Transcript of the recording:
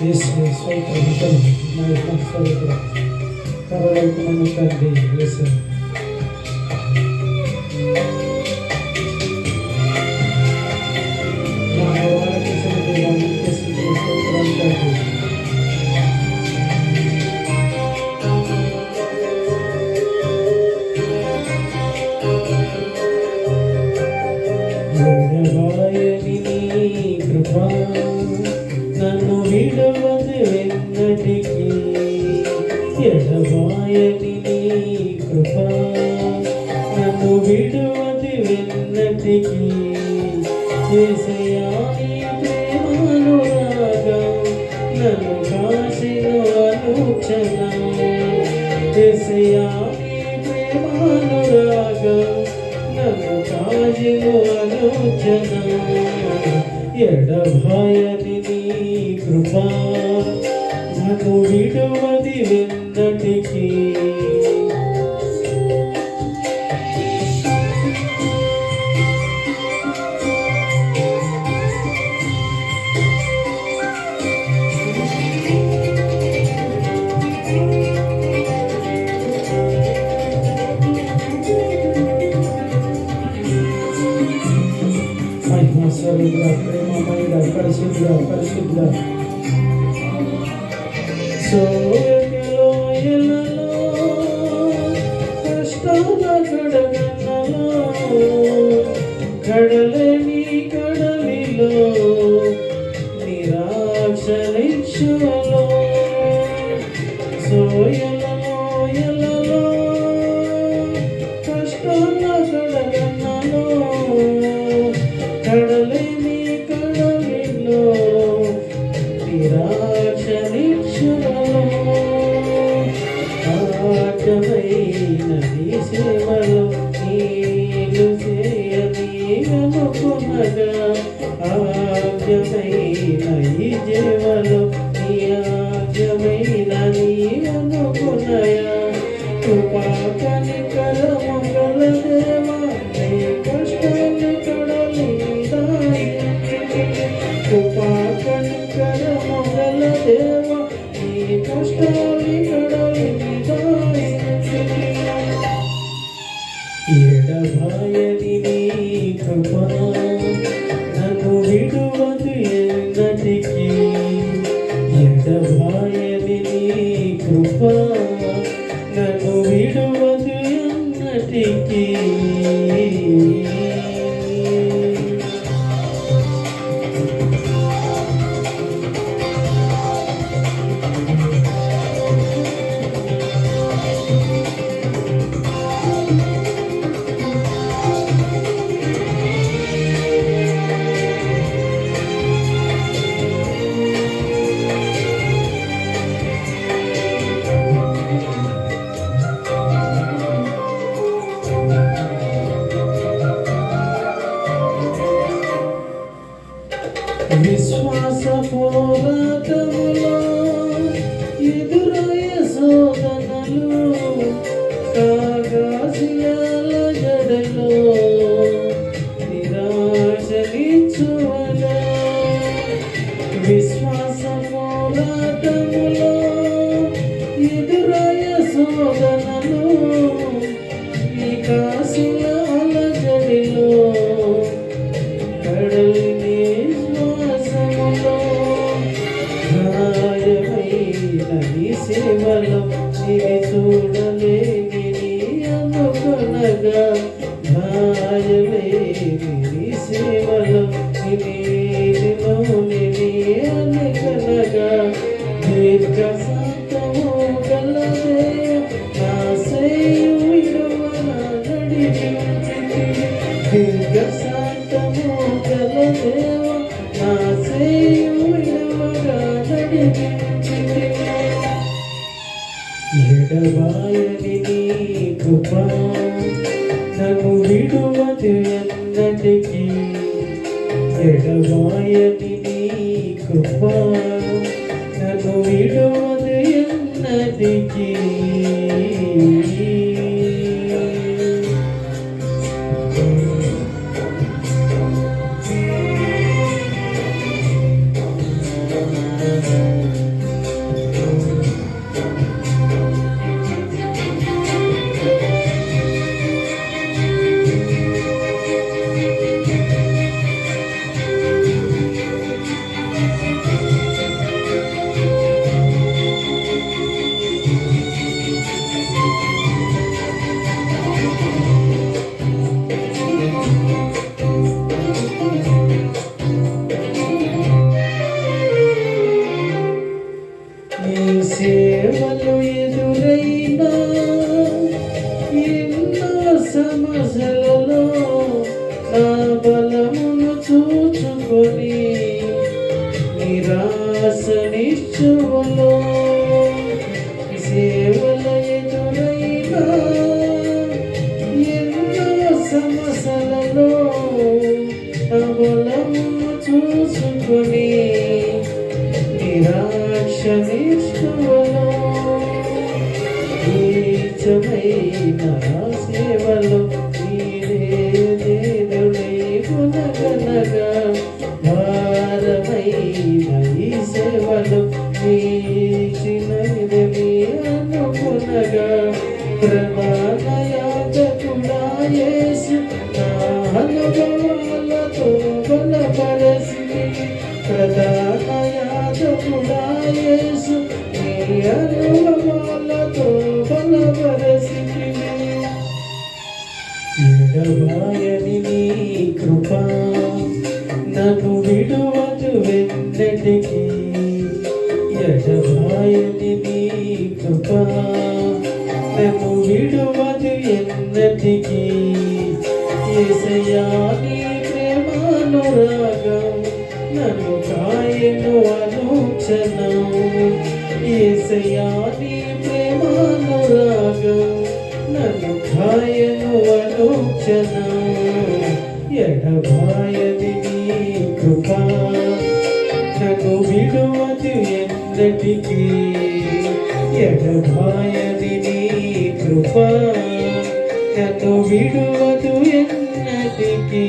యేసువే స్తోత్రం మహిమ స్తోత్రం పరలోకమైన తండ్రి యేసు నా వారికి సమర్పించి స్తోత్రం తండ్రి ఎడబాయని నీ కృప నన్ను విడవదు ఎన్నటికీ ఎడబాయని నీ కృప నన్ను విడవదు ఎన్నటికీ యేసయ్యా నీ ప్రేమానురాగం నన్ను కాసిన అనుక్షణం యేసయ్యా నీ ప్రేమానురాగం నన్ను కాసిన అనుక్షణం ఎడబాయని నీ కృప నన్ను విడువది వెన్నటికీ ప్రేమమైన పరిశుద్ధ పరిశుద్ధ సోయలో ఎలలో కష్టాల కడగన్నలో కడలేని కడలిలో నిరాక్షరిక్షలో సోయలలో ఎలలో కష్టాల కడగన్నలో కడలేని కడలిలో నిరాక్షరిక్షలో ఆజ్ఞమైన నీ సేవలో నీలు చేయని అనుకునగా ఆజ్ఞమైన ఈ జీవలో నీ ఆజ్ఞమైన నీ అనుకునయా కృపా కనికరము గల దేవా నీ కష్టాన్ని కడలి కృపా కనికరము గల దేవా నీ కష్టాన్ని కడలి ఎడబాయని నీ కృప నన్ను విడువదు ఎన్నటికీ ఎడబాయని నీ కృప నన్ను విడువదు ఎన్నటికీ విశ్వాస పోరాటములో ఎదురయ్యే శోధనలు కాగాసియాల జడలో నిరాశనిచ్చువలో విశ్వాస పోరాటములో ఎదురయ్యే శోధనలు ఈ కాసియాల జడిలో కడలి సేవలో ఇది చూడలేని అనుకునగా భాయలేని సేవలో నీలోని అనుకునగా దీర్ఘ శాంతము గలదే నా సేయు విడువన నడిపించింది దీర్ఘ శాంతము గలదేవా నా సేయు విడువగా నడిపించింది ఎడబాయని నీ కృప నన్ను విడువదు ఎన్నటికీ ఎడబాయని నీ కృప నన్ను విడువదు ఎన్నటికీ బలమును చూచుకొని నిరాశ నిశ్చయములో సేవల ఎదురైనా ఎన్నో సమస్యలలో బలమును చూసుకొని నిరాశ నిశ్చయములో నీచమైన సేవలో గుణగనగా భారమైన ఈ సేవలు నీచినది అనుకునగా ప్రమాణయాజకుడా యేసు నా అనుభవాలతో బలపరచి ప్రధాన యాజకుడా యేసు నీ అనుభవాలతో బలపరచి ఎడబాయని నీ కృప నన్ను విడువదు వెన్నటికి ఎడబాయని నీ కృప నన్ను విడువదు ఎన్నటికి యేసయ్యా నీ ప్రేమానురాగం నన్ను కాయను అనుక్షణం యేసయ్యా నీ ప్రేమానురాగం నన్ను కాయను అనుక్షణం ఎడబాయని నీ కృప నన్ను విడువదు ఎన్నటికి ఎడబాయని నీ కృప నన్ను విడువదు ఎన్నటికి